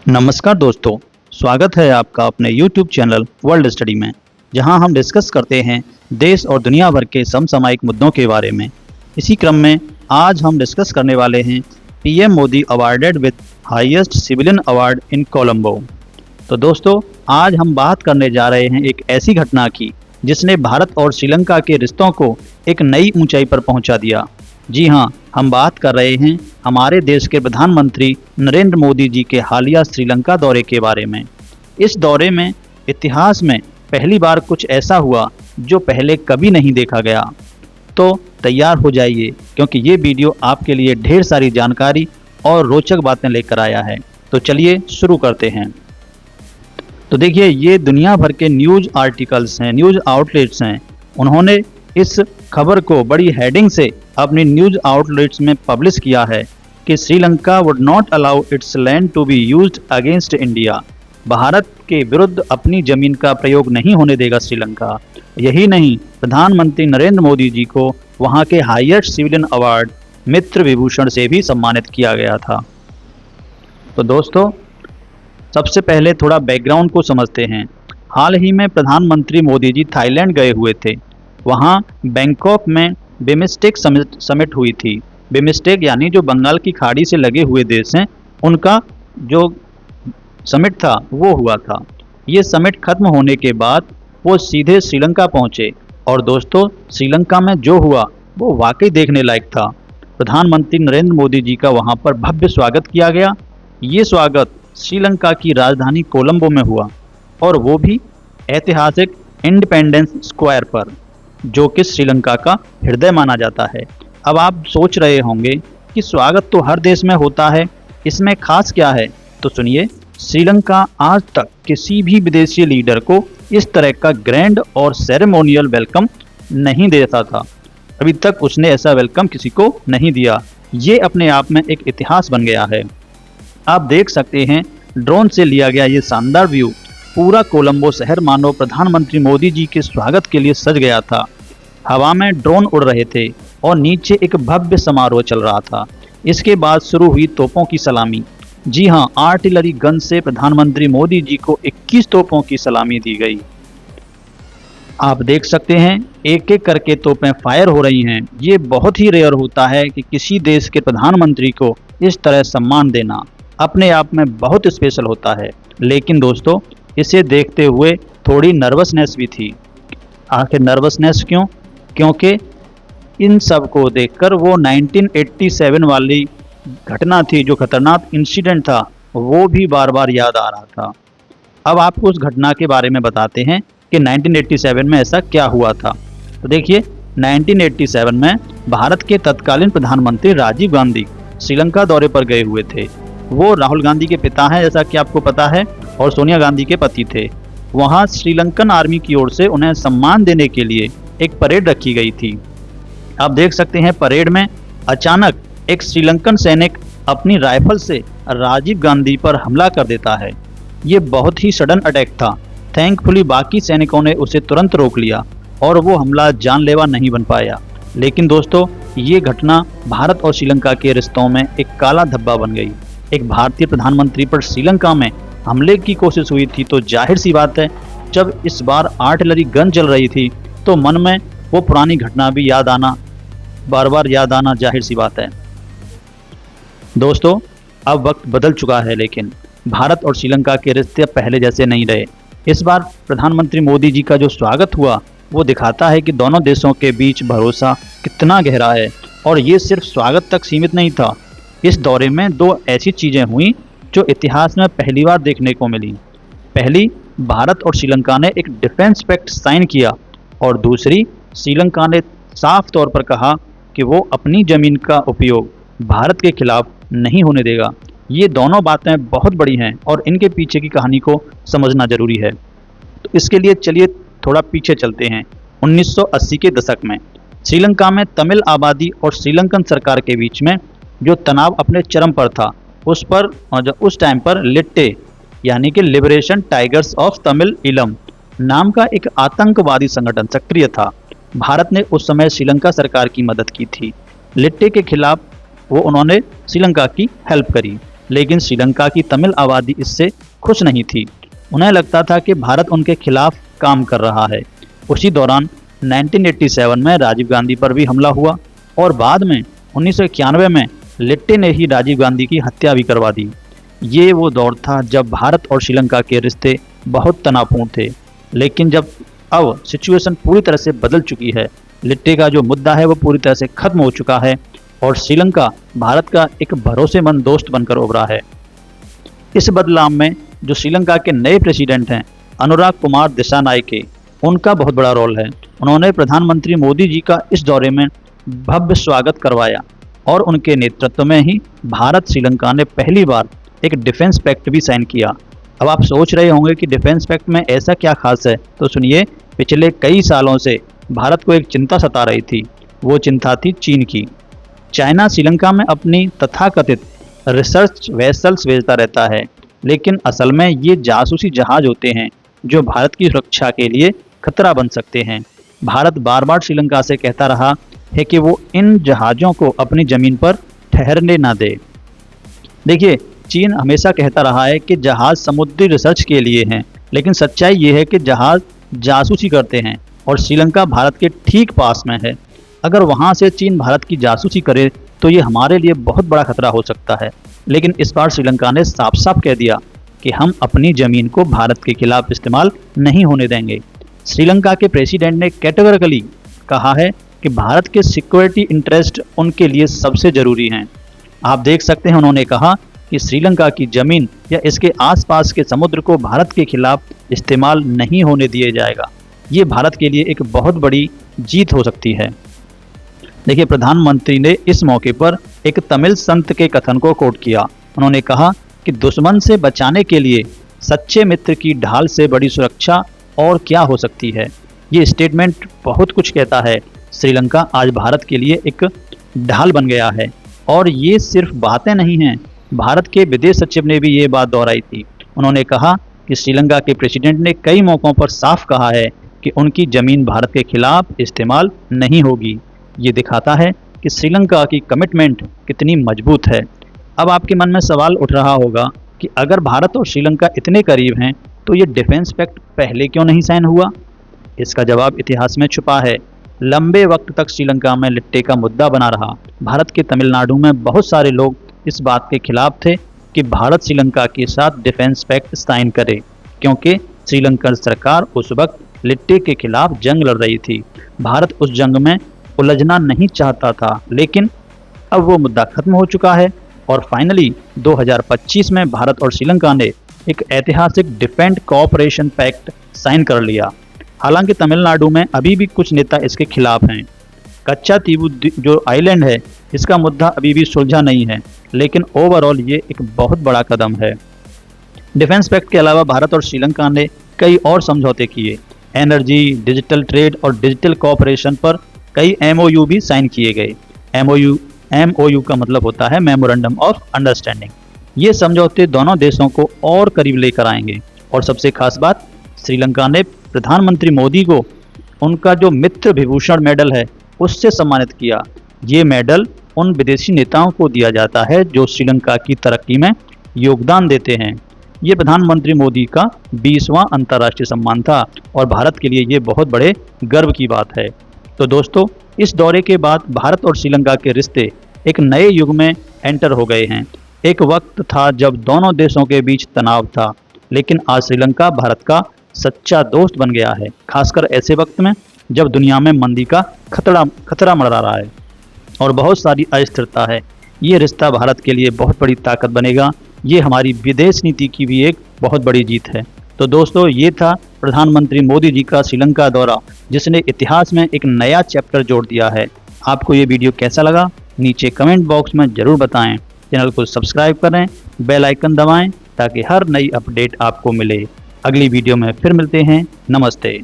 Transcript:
नमस्कार दोस्तों, स्वागत है आपका अपने YouTube चैनल वर्ल्ड स्टडी में, जहां हम डिस्कस करते हैं देश और दुनिया भर के समसामयिक मुद्दों के बारे में। इसी क्रम में आज हम डिस्कस करने वाले हैं PM Modi awarded with highest civilian award in Colombo. तो दोस्तों, आज हम बात करने जा रहे हैं एक ऐसी घटना की जिसने भारत और श्रीलंका के रिश्तों को एक नई ऊंचाई पर पहुंचा दिया। जी हाँ, हम बात कर रहे हैं हमारे देश के प्रधानमंत्री नरेंद्र मोदी जी के हालिया श्रीलंका दौरे के बारे में। इस दौरे में इतिहास में पहली बार कुछ ऐसा हुआ जो पहले कभी नहीं देखा गया। तो तैयार हो जाइए, क्योंकि ये वीडियो आपके लिए ढेर सारी जानकारी और रोचक बातें लेकर आया है। तो चलिए शुरू करते हैं। तो देखिए, ये दुनिया भर के न्यूज़ आर्टिकल्स हैं, न्यूज़ आउटलेट्स हैं। उन्होंने इस खबर को बड़ी हेडिंग से अपनी न्यूज़ आउटलेट्स में पब्लिश किया है कि Sri Lanka would not allow its land to be used against India. Bharat के विरुद्ध अपनी जमीन का प्रयोग नहीं होने देगा श्रीलंका। यही नहीं, प्रधानमंत्री नरेंद्र मोदी जी को वहां के हाईएस्ट सिविलियन अवार्ड मित्र विभूषण से भी सम्मानित किया गया था। तो दोस्तों, सबसे पहले थोड़ा बैकग्राउंड को समझते हैं। हाल ही में प्रधानमंत्री मोदी जी थाईलैंड गए हुए थे। वहाँ बैंकॉक में बिमस्टेक समिट हुई थी। बिमस्टेक यानी जो बंगाल की खाड़ी से लगे हुए देश हैं, उनका जो समिट था वो हुआ था। ये समिट खत्म होने के बाद वो सीधे श्रीलंका पहुँचे और दोस्तों, श्रीलंका में जो हुआ वो वाकई देखने लायक था। प्रधानमंत्री नरेंद्र मोदी जी का वहाँ पर भव्य स्वागत किया गया। ये स्वागत श्रीलंका की राजधानी कोलंबो में हुआ, और वो भी ऐतिहासिक इंडिपेंडेंस स्क्वायर पर, जो कि श्रीलंका का हृदय माना जाता है। अब आप सोच रहे होंगे कि स्वागत तो हर देश में होता है, इसमें खास क्या है? तो सुनिए, श्रीलंका आज तक किसी भी विदेशी लीडर को इस तरह का ग्रैंड और सेरेमोनियल वेलकम नहीं देता था। अभी तक उसने ऐसा वेलकम किसी को नहीं दिया। ये अपने आप में एक इतिहास बन गया है। आप देख सकते हैं, ड्रोन से लिया गया ये शानदार व्यू। पूरा कोलंबो शहर मानो प्रधानमंत्री मोदी जी के स्वागत के लिए सज गया था। हवा में ड्रोन उड़ रहे थे और नीचे एक भव्य समारोह चल रहा था। इसके बाद शुरू हुई तोपों की सलामी। जी हाँ, आर्टिलरी गन से प्रधानमंत्री मोदी जी को 21 तोपों की सलामी दी गई। आप देख सकते हैं, एक एक करके तोपें फायर हो रही हैं। ये बहुत ही रेयर होता है कि किसी देश के प्रधानमंत्री को इस तरह सम्मान देना अपने आप में बहुत स्पेशल होता है। लेकिन दोस्तों, इसे देखते हुए थोड़ी नर्वसनेस भी थी। आखिर नर्वसनेस क्यों? क्योंकि इन सब को देखकर वो 1987 वाली घटना थी, जो खतरनाक इंसिडेंट था, वो भी बार बार याद आ रहा था। अब आपको उस घटना के बारे में बताते हैं कि 1987 में ऐसा क्या हुआ था। तो देखिए, 1987 में भारत के तत्कालीन प्रधानमंत्री राजीव गांधी श्रीलंका दौरे पर गए हुए थे। वो राहुल गांधी के पिता हैं, जैसा कि आपको पता है, और सोनिया गांधी के पति थे। वहाँ श्रीलंकन आर्मी की ओर से उन्हें सम्मान देने के लिए एक परेड रखी गई थी। आप देख सकते हैं, परेड में अचानक एक श्रीलंकन सैनिक अपनी राइफल से राजीव गांधी पर हमला कर देता है। ये बहुत ही सडन अटैक था। थैंकफुली बाकी सैनिकों ने उसे तुरंत रोक लिया और वो हमला जानलेवा नहीं बन पाया। लेकिन दोस्तों, ये घटना भारत और श्रीलंका के रिश्तों में एक काला धब्बा बन गई। एक भारतीय प्रधानमंत्री पर श्रीलंका में हमले की कोशिश हुई थी, तो जाहिर सी बात है, जब इस बार आर्टिलरी गन चल रही थी तो मन में वो पुरानी घटना भी याद आना, बार बार याद आना जाहिर सी बात है। दोस्तों, अब वक्त बदल चुका है, लेकिन भारत और श्रीलंका के रिश्ते पहले जैसे नहीं रहे। इस बार प्रधानमंत्री मोदी जी का जो स्वागत हुआ वो दिखाता है कि दोनों देशों के बीच भरोसा कितना गहरा है। और ये सिर्फ स्वागत तक सीमित नहीं था। इस दौरे में दो ऐसी चीज़ें हुई जो इतिहास में पहली बार देखने को मिली। पहली, भारत और श्रीलंका ने एक डिफेंस पैक्ट साइन किया, और दूसरी, श्रीलंका ने साफ तौर पर कहा कि वो अपनी ज़मीन का उपयोग भारत के खिलाफ नहीं होने देगा। ये दोनों बातें बहुत बड़ी हैं और इनके पीछे की कहानी को समझना जरूरी है। तो इसके लिए चलिए थोड़ा पीछे चलते हैं। 1980 के दशक में श्रीलंका में तमिल आबादी और श्रीलंकन सरकार के बीच में जो तनाव अपने चरम पर था, उस टाइम पर लिट्टे यानी कि लिबरेशन टाइगर्स ऑफ तमिल इलम नाम का एक आतंकवादी संगठन सक्रिय था। भारत ने उस समय श्रीलंका सरकार की मदद की थी। लिट्टे के खिलाफ उन्होंने श्रीलंका की हेल्प करी। लेकिन श्रीलंका की तमिल आबादी इससे खुश नहीं थी। उन्हें लगता था कि भारत उनके खिलाफ काम कर रहा है। उसी दौरान 1987 में राजीव गांधी पर भी हमला हुआ और बाद में 1991 में लिट्टे ने ही राजीव गांधी की हत्या भी करवा दी। ये वो दौर था जब भारत और श्रीलंका के रिश्ते बहुत तनावपूर्ण थे, लेकिन जब अब सिचुएशन पूरी तरह से बदल चुकी है, लिट्टे का जो मुद्दा है वो पूरी तरह से खत्म हो चुका है और श्रीलंका भारत का एक भरोसेमंद दोस्त बनकर उभरा है। इस बदलाव में जो श्रीलंका के नए प्रेसिडेंट हैं अनुराग कुमार दिसानायके, उनका बहुत बड़ा रोल है। उन्होंने प्रधानमंत्री मोदी जी का इस दौरे में भव्य स्वागत करवाया और उनके नेतृत्व में ही भारत श्रीलंका ने पहली बार एक डिफेंस पैक्ट भी साइन किया। अब आप सोच रहे होंगे कि डिफेंस पैक्ट में ऐसा क्या खास है, तो सुनिए, पिछले कई सालों से भारत को एक चिंता सता रही थी। वो चिंता थी चीन की। चाइना श्रीलंका में अपनी तथाकथित रिसर्च वेसल्स भेजता रहता है, लेकिन असल में ये जासूसी जहाज होते हैं जो भारत की सुरक्षा के लिए खतरा बन सकते हैं। भारत बार बार श्रीलंका से कहता रहा है कि वो इन जहाज़ों को अपनी ज़मीन पर ठहरने ना दे। देखिए, चीन हमेशा कहता रहा है कि जहाज़ समुद्री रिसर्च के लिए हैं, लेकिन सच्चाई ये है कि जहाज़ जासूसी करते हैं और श्रीलंका भारत के ठीक पास में है। अगर वहाँ से चीन भारत की जासूसी करे तो ये हमारे लिए बहुत बड़ा खतरा हो सकता है। लेकिन इस बार श्रीलंका ने साफ साफ कह दिया कि हम अपनी ज़मीन को भारत के खिलाफ इस्तेमाल नहीं होने देंगे। श्रीलंका के प्रेसिडेंट ने कैटेगोरिकली कहा है कि भारत के सिक्योरिटी इंटरेस्ट उनके लिए सबसे ज़रूरी हैं। आप देख सकते हैं, उन्होंने कहा कि श्रीलंका की ज़मीन या इसके आसपास के समुद्र को भारत के खिलाफ इस्तेमाल नहीं होने दिया जाएगा। ये भारत के लिए एक बहुत बड़ी जीत हो सकती है। देखिए, प्रधानमंत्री ने इस मौके पर एक तमिल संत के कथन को कोट किया। उन्होंने कहा कि दुश्मन से बचाने के लिए सच्चे मित्र की ढाल से बड़ी सुरक्षा और क्या हो सकती है। ये स्टेटमेंट बहुत कुछ कहता है। श्रीलंका आज भारत के लिए एक ढाल बन गया है और ये सिर्फ बातें नहीं हैं। भारत के विदेश सचिव ने भी ये बात दोहराई थी। उन्होंने कहा कि श्रीलंका के प्रेसिडेंट ने कई मौक़ों पर साफ कहा है कि उनकी ज़मीन भारत के खिलाफ इस्तेमाल नहीं होगी। ये दिखाता है कि श्रीलंका की कमिटमेंट कितनी मजबूत है। अब आपके मन में सवाल उठ रहा होगा कि अगर भारत और श्रीलंका इतने करीब हैं तो ये डिफेंस पैक्ट पहले क्यों नहीं साइन हुआ? इसका जवाब इतिहास में छुपा है। लंबे वक्त तक श्रीलंका में लिट्टे का मुद्दा बना रहा। भारत के तमिलनाडु में बहुत सारे लोग इस बात के खिलाफ थे कि भारत श्रीलंका के साथ डिफेंस पैक्ट साइन करे, क्योंकि श्रीलंकन सरकार उस वक्त लिट्टे के खिलाफ जंग लड़ रही थी। भारत उस जंग में उलझना नहीं चाहता था, लेकिन अब वो मुद्दा खत्म हो चुका है और फाइनली 2025 में भारत और श्रीलंका ने एक ऐतिहासिक डिफेंस कोऑपरेशन पैक्ट साइन कर लिया। हालांकि तमिलनाडु में अभी भी कुछ नेता इसके खिलाफ हैं। कच्चा तीवु जो आइलैंड है, इसका मुद्दा अभी भी सुलझा नहीं है, लेकिन ओवरऑल ये एक बहुत बड़ा कदम है। डिफेंस पैक्ट के अलावा भारत और श्रीलंका ने कई और समझौते किए। एनर्जी, डिजिटल ट्रेड और डिजिटल कोऑपरेशन पर कई MOU भी साइन किए गए। MOU का मतलब होता है मेमोरेंडम ऑफ अंडरस्टैंडिंग। ये समझौते दोनों देशों को और करीब लेकर आएंगे। और सबसे खास बात, श्रीलंका ने प्रधानमंत्री मोदी को उनका जो मित्र विभूषण मेडल है उससे सम्मानित किया। ये मेडल उन विदेशी नेताओं को दिया जाता है जो श्रीलंका की तरक्की में योगदान देते हैं। ये प्रधानमंत्री मोदी का 20वां अंतर्राष्ट्रीय सम्मान था और भारत के लिए ये बहुत बड़े गर्व की बात है। तो दोस्तों, इस दौरे के बाद भारत और श्रीलंका के रिश्ते एक नए युग में एंटर हो गए हैं। एक वक्त था जब दोनों देशों के बीच तनाव था, लेकिन आज श्रीलंका भारत का सच्चा दोस्त बन गया है, खासकर ऐसे वक्त में जब दुनिया में मंदी का खतरा मंडरा रहा है और बहुत सारी अस्थिरता है। ये रिश्ता भारत के लिए बहुत बड़ी ताकत बनेगा। ये हमारी विदेश नीति की भी एक बहुत बड़ी जीत है। तो दोस्तों, ये था प्रधानमंत्री मोदी जी का श्रीलंका दौरा, जिसने इतिहास में एक नया चैप्टर जोड़ दिया है। आपको ये वीडियो कैसा लगा नीचे कमेंट बॉक्स में ज़रूर बताएं। चैनल को सब्सक्राइब करें, बेल आइकन दबाएं ताकि हर नई अपडेट आपको मिले। अगली वीडियो में फिर मिलते हैं। नमस्ते।